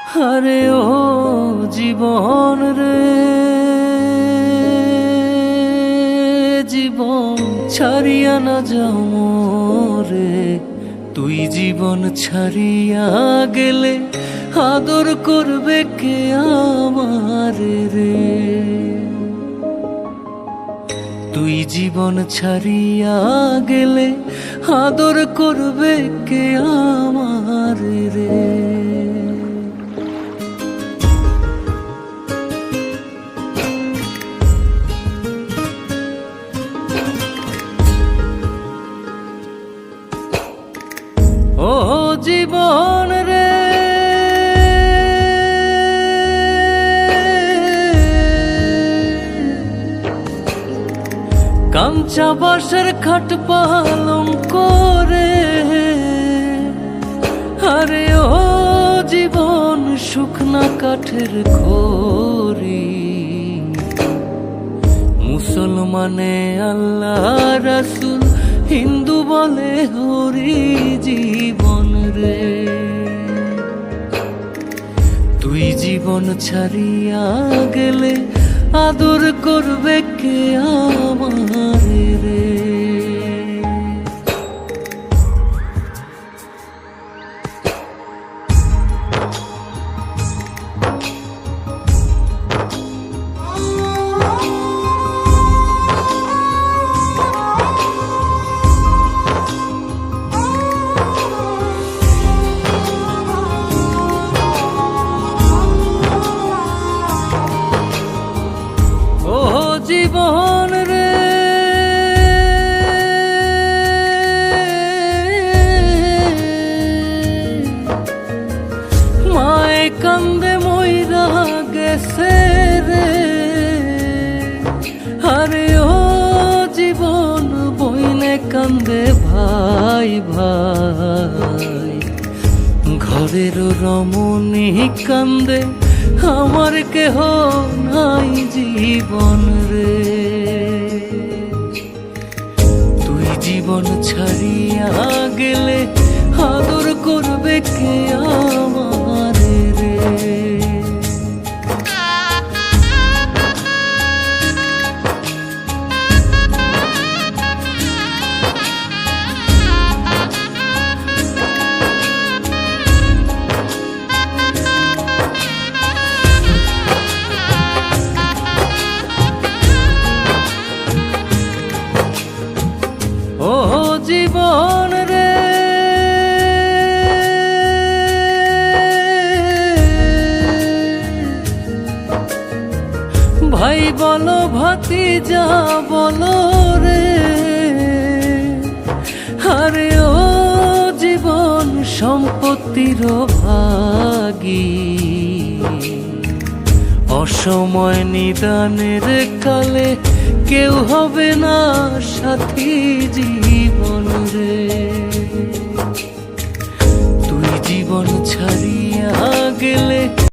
আরে ও জীবন রে, জীবন ছাড়িয়া না যাও মোরে। তুই জীবন ছাড়িয়া গেলে আদর করবে কে আমারে রে। তুই জীবন ছাড়িয়া গেলে আদর করবে কে আমারে রে। ও জীবন রে, কাঞ্চা বাঁশের খাট পালং করে। আরে ও জীবন শুকনা কাঠের খড়ি। মুসলমানে আল্লাহ রাসূল, হিন্দু বলে হরি জীবন রে। তুই জীবন ছাড়িয়া গেলে আদর করবে কে আমারে রে। জীবন রে, মায়ে কান্দে মইরা গেছে রে। আরে ও জীবন বইনে কান্দে ভাই ভাই। ঘরের রমণী কান্দে আমার কেহ নাই জীবন রে। তুই জীবন ছাড়িয়া গেলে আদর করবে কে আমারে রে। ও জীবন রে, ভাই বলো ভাতিজা বলো রে। আরে ও জীবন সম্পত্তির ভাগী। অসময় নিদানের কালে কেউ হবে না সাথী জীবন।